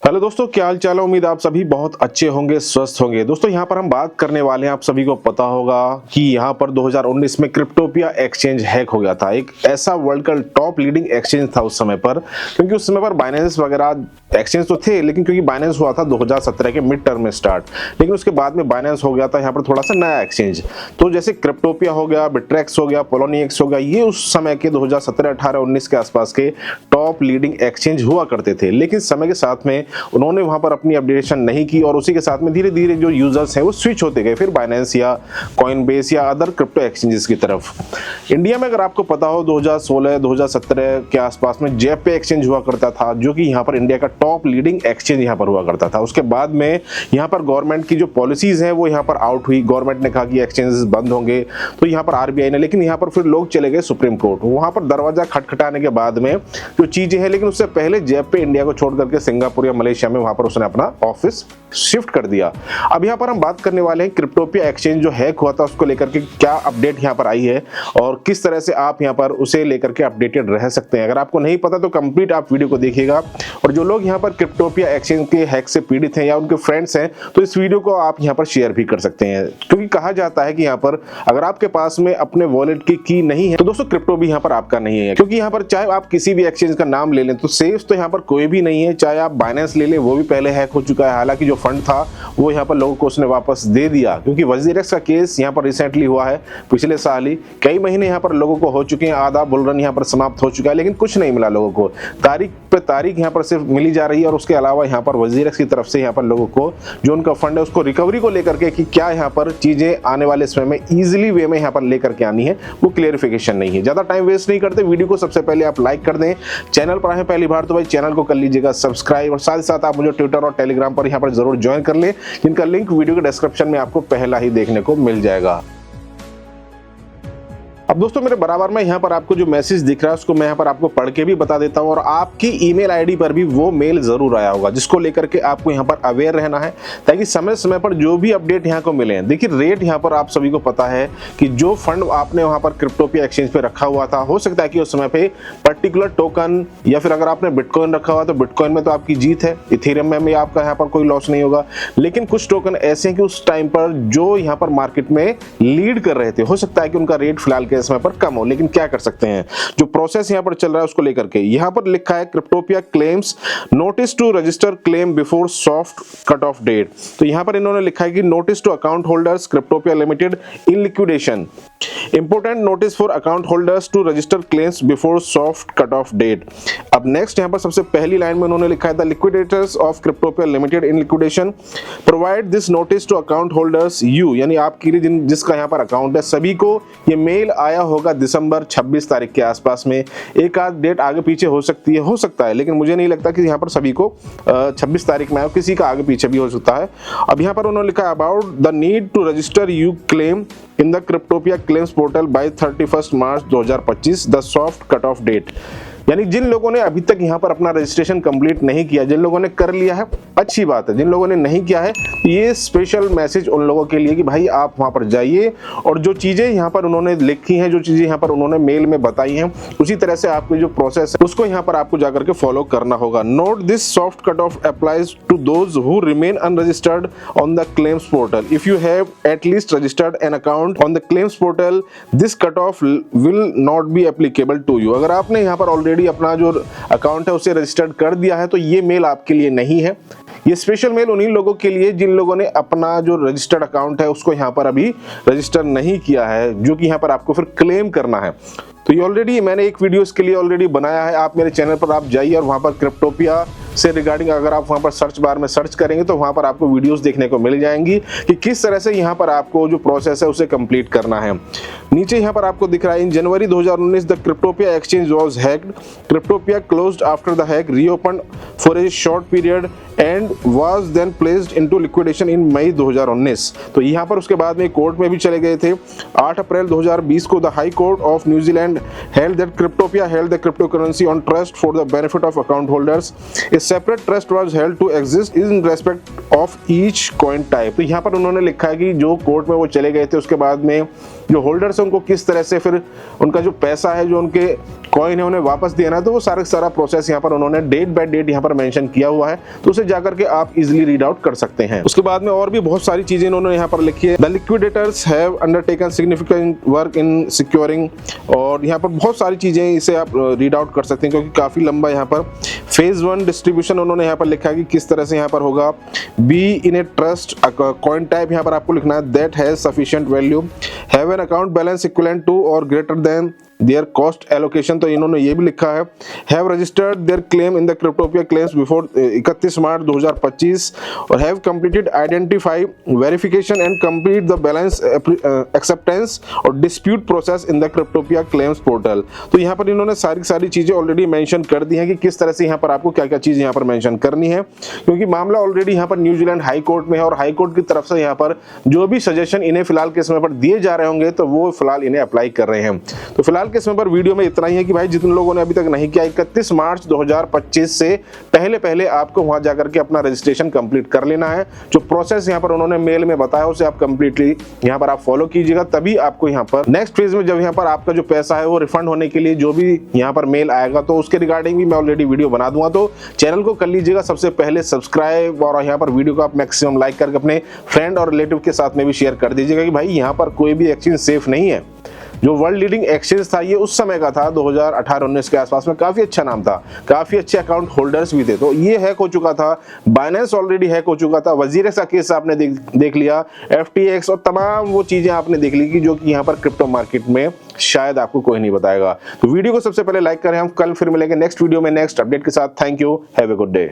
Hello दोस्तों, क्या हाल चाल है। उम्मीद आप सभी बहुत अच्छे होंगे, स्वस्थ होंगे। दोस्तों यहाँ पर हम बात करने वाले हैं, आप सभी को पता होगा कि यहाँ पर 2019 में क्रिप्टोपिया एक्सचेंज हैक हो गया था। एक ऐसा वर्ल्ड का टॉप लीडिंग एक्सचेंज था उस समय पर, क्योंकि उस समय पर बाइनेंस वगैरह एक्सचेंज तो थे, लेकिन क्योंकि बाइनेंस हुआ था 2017 के मिड टर्म में स्टार्ट, लेकिन उसके बाद में बाइनेंस हो गया था यहाँ पर थोड़ा सा नया एक्सचेंज। तो जैसे क्रिप्टोपिया हो गया, बिट्रेक्स हो गया, पोलोनिक्स हो गया, ये उस समय के 2017, 18, 19 के आसपास के टॉप लीडिंग एक्सचेंज हुआ करते थे। लेकिन समय के साथ में उन्होंने वहां पर अपनी अपडेशन नहीं की और उसी के साथ में धीरे धीरे जो यूजर्स हैं वो स्विच होते गए फिर बाइनेंस या कॉइनबेस या अदर क्रिप्टो एक्सचेंजेस की तरफ। इंडिया में अगर आपको पता हो 2016 2017 के आसपास में जेपे एक्सचेंज हुआ करता था, जो कि यहाँ पर इंडिया का टॉप लीडिंग एक्सचेंज यहाँ पर हुआ करता था। उसके बाद में यहाँ पर गवर्नमेंट की जो पॉलिसीज हैं वो यहाँ पर आउट हुई। गवर्नमेंट ने कहा कि एक्सचेंजेस बंद होंगे, तो यहाँ पर आरबीआई ने, लेकिन यहाँ पर फिर लोग चले गए सुप्रीम कोर्ट। वहां पर दरवाजा खटखटाने के बाद में जो चीजें हैं, लेकिन उससे पहले जेपे इंडिया को छोड़ करके सिंगापुर या मलेशिया में वहां पर उसने अपना ऑफिस शिफ्ट कर दिया। अब यहाँ पर हम बात करने वाले हैं क्रिप्टोपिया एक्सचेंज जो हैक हुआ था उसको लेकर के क्या अपडेट यहाँ पर आई है और किस तरह से आप यहाँ पर उसे लेकर के अपडेटेड रह सकते हैं। अगर आपको नहीं पता तो कंप्लीट आप वीडियो को देखिएगा, और जो लोग यहाँ पर क्रिप्टोपिया एक्सचेंज के हैक से पीड़ित हैं या उनके फ्रेंड्स हैं तो इस वीडियो को आप यहाँ पर शेयर भी कर सकते हैं, क्योंकि कहा जाता है कि यहाँ पर अगर आपके पास में अपने वॉलेट की नहीं है तो दोस्तों क्रिप्टो भी यहाँ पर आपका नहीं है। क्योंकि यहाँ पर चाहे आप किसी भी एक्सचेंज का नाम ले लें तो सेफ तो यहाँ पर कोई भी नहीं है। चाहे आप बाइनेंस ले लें, वो भी पहले हैक हो चुका है। हालांकि जो फंड था वो यहाँ पर लोगों को उसने वापस दे दिया, क्योंकि वजीरेक्स का केस यहाँ पर रिसेंटली हुआ है, पिछले साल ही। कई महीने यहाँ पर लोगों को हो चुके हैं, आधा बुलरन यहाँ पर समाप्त हो चुका है, लेकिन कुछ नहीं मिला लोगों को। तारीख पे तारीख यहाँ पर सिर्फ मिली जा रही है, और उसके अलावा यहाँ पर वजीरेक्स की तरफ से यहाँ पर लोगों को जो उनका फंड है उसको रिकवरी को लेकर के कि क्या यहाँ पर चीजें आने वाले समय में इजिली वे में यहाँ पर लेकर के आनी है, वो क्लियरिफिकेशन नहीं है। ज्यादा टाइम वेस्ट नहीं करते, वीडियो को सबसे पहले आप लाइक कर दें। चैनल पर आए पहली बार तो भाई चैनल को कर लीजिएगा सब्सक्राइब, और साथ ही साथ आप मुझे ट्विटर और टेलीग्राम पर यहाँ पर जरूर ज्वाइन कर लें, जिनका लिंक वीडियो के डिस्क्रिप्शन में आपको पहला ही देखने को मिल जाएगा। अब दोस्तों मेरे बराबर में यहाँ पर आपको जो मैसेज दिख रहा है उसको मैं यहाँ पर आपको पढ़ के भी बता देता हूँ, और आपकी ईमेल आईडी पर भी वो मेल जरूर आया होगा, जिसको लेकर के आपको यहाँ पर अवेयर रहना है, ताकि समय समय पर जो भी अपडेट यहाँ को मिले। देखिए रेट यहाँ पर आप सभी को पता है कि जो फंड आपने वहाँ पर क्रिप्टोपिया एक्सचेंज पे रखा हुआ था, हो सकता है कि उस समय पे पर्टिकुलर टोकन या फिर अगर आपने बिटकॉइन रखा हुआ तो बिटकॉइन में तो आपकी जीत है, इथेरियम में आपका यहाँ पर कोई लॉस नहीं होगा। लेकिन कुछ टोकन ऐसे हैं कि उस टाइम पर जो यहाँ पर मार्केट में लीड कर रहे थे, हो सकता है कि उनका रेट फिलहाल के समय पर कम हो, लेकिन क्या कर सकते हैं। जो प्रोसेस यहां पर चल रहा है उसको लेकर के यहां पर लिखा है Cryptopia claims notice to register claim before soft cut off date. तो यहां पर इन्होंने लिखा है कि notice to account holders Cryptopia limited in liquidation, important notice for account holders to register claims before soft cut off date. अब next यहां पर सबसे पहली लाइन में उन्होंने लिखा है the liquidators of Cryptopia limited in liquidation provide this notice to account holders you, यानी आपके लिए जिसका यहां पर अकाउंट है सभी को ये मेल आया होगा दिसंबर 26 तारीख के आसपास में। एक आध डेट आगे पीछे हो सकती है, हो सकता है, लेकिन मुझे नहीं लगता कि यहाँ पर सभी को 26 तारीख में आया, किसी का आगे पीछे भी हो सकता है। अब यहाँ पर उन्होंने लिखा है about the need to register you claim in the Cryptopia claims portal by 31 March 2025 the soft cut off date. यानी जिन लोगों ने अभी तक यहाँ पर अपना रजिस्ट्रेशन कंप्लीट नहीं किया, जिन लोगों ने कर लिया है अच्छी बात है, जिन लोगों ने नहीं किया है ये स्पेशल मैसेज उन लोगों के लिए कि भाई आप वहां पर जाइए, और जो चीजें यहाँ पर उन्होंने लिखी हैं, जो चीजें यहाँ पर उन्होंने मेल में बताई हैं, उसी तरह से आपकी जो प्रोसेस है उसको यहाँ पर आपको जाकर के फॉलो करना होगा। Note this soft cut off applies to those who remain unregistered on the claims portal. If you have at least registered an account on the claims portal this cut off will not be applicable to you. अगर आपने यहाँ पर already अपना जो account है उसे registered कर दिया है तो ये मेल आपके लिए नहीं है। ये स्पेशल मेल उन्हीं लोगों के लिए जिन लोगों ने अपना जो रजिस्टर्ड अकाउंट है उसको यहाँ पर अभी रजिस्टर नहीं किया है, जो कि यहाँ पर आपको फिर क्लेम करना है। तो ये ऑलरेडी मैंने एक वीडियो इसके लिए ऑलरेडी बनाया है, आप मेरे चैनल पर आप जाइए और वहां पर क्रिप्टोपिया से रिगार्डिंग अगर आप वहां पर सर्च बार में सर्च करेंगे तो वहां पर आपको वीडियोस देखने को मिल जाएंगी कि किस तरह से यहां पर आपको जो प्रोसेस है उसे कंप्लीट करना है। नीचे यहां पर आपको दिख रहा है in January 2019 the Cryptopia exchange was hacked, Cryptopia closed after the hack, reopened for a short period and was then placed into liquidation in May 2019। तो यहां पर उसके बाद में कोर्ट में भी चले गए थे। 8 अप्रैल 2020 को the high court of New Zealand held that Cryptopia held the cryptocurrency on trust for the benefit of account holders. A separate trust was held to exist in respect of each coin type. तो यहाँ पर उन्होंने लिखा है कि जो court में वो चले गए थे उसके बाद में जो होल्डर्स हैं उनको किस तरह से फिर उनका जो पैसा है जो उनके कॉइन है उन्हें वापस देना है, तो वो सारा प्रोसेस यहाँ पर उन्होंने डेट बाय डेट यहाँ पर मेंशन किया हुआ है, तो उसे जाकर के आप इजीली रीड आउट कर सकते हैं। उसके बाद में और भी बहुत सारी चीजें इन्होंने यहाँ पर लिखी है। The liquidators have undertaken significant work in securing, और यहाँ पर बहुत सारी चीजें, इसे आप रीड आउट कर सकते हैं क्योंकि काफी लंबा यहाँ पर फेज 1 डिस्ट्रीब्यूशन उन्होंने यहाँ पर लिखा है कि किस तरह से यहाँ पर होगा। Be in a trust coin type यहाँ पर आपको लिखना है that has sufficient value, have an account balance equivalent to और greater than their cost allocation, तो इन्होंने ये भी लिखा है। Have registered their claim in the Cryptopia claims before 31 March 2025 और have completed identify verification and complete the balance acceptance और dispute process in the Cryptopia claims portal. तो यहाँ पर इन्होंने सारी चीजें ऑलरेडी मेंशन कर दी हैं कि किस तरह से यहाँ पर आपको क्या क्या चीज यहाँ पर मेंशन करनी है, क्योंकि मामला ऑलरेडी यहाँ पर न्यूजीलैंड हाई कोर्ट में है और हाई कोर्ट की तरफ से यहाँ पर जो भी सजेशन इन्हें फिलहाल के समय पर दिए जा रहे होंगे तो वो फिलहाल इन्हें अप्लाई कर रहे हैं। तो फिलहाल के समय पर वीडियो में इतना ही है कि भाई जितने लोगों ने अभी तक नहीं किया 31 मार्च 2025 से पहले आपको वहां जाकर के अपना रजिस्ट्रेशन कंप्लीट कर लेना है। जो प्रोसेस यहां पर उन्होंने मेल में बताया उसे आप कंप्लीटली यहां पर आप फॉलो कीजिएगा, तभी आपको यहां पर नेक्स्ट फेज में जब यहां पर आपका जो पैसा है वो रिफंड होने के लिए जो भी यहां पर मेल आएगा तो उसके रिगार्डिंग भी मैं ऑलरेडी वीडियो बना दूंगा। तो चैनल को कर लीजिएगा सबसे पहले सब्सक्राइब, और यहाँ पर वीडियो को आप मैक्सिमम लाइक करके अपने फ्रेंड और रिलेटिव के साथ में भी शेयर कर दीजिएगा कि भाई यहाँ पर कोई भी एक्सचेंज सेफ नहीं है। जो वर्ल्ड लीडिंग एक्सचेंज था ये उस समय का था 2018-19 के आसपास में, काफी अच्छा नाम था, काफी अच्छे अकाउंट होल्डर्स भी थे। तो ये हैक हो चुका था, बाइनेंस ऑलरेडी हैक हो चुका था, वजीरेक्स का केस आपने देख लिया, FTX और तमाम वो चीजें आपने देख ली कि जो कि यहाँ पर क्रिप्टो मार्केट में शायद आपको कोई नहीं बताएगा। तो वीडियो को सबसे पहले लाइक करें। हम कल फिर मिलेंगे नेक्स्ट वीडियो में नेक्स्ट अपडेट के साथ। Thank you, have a good day.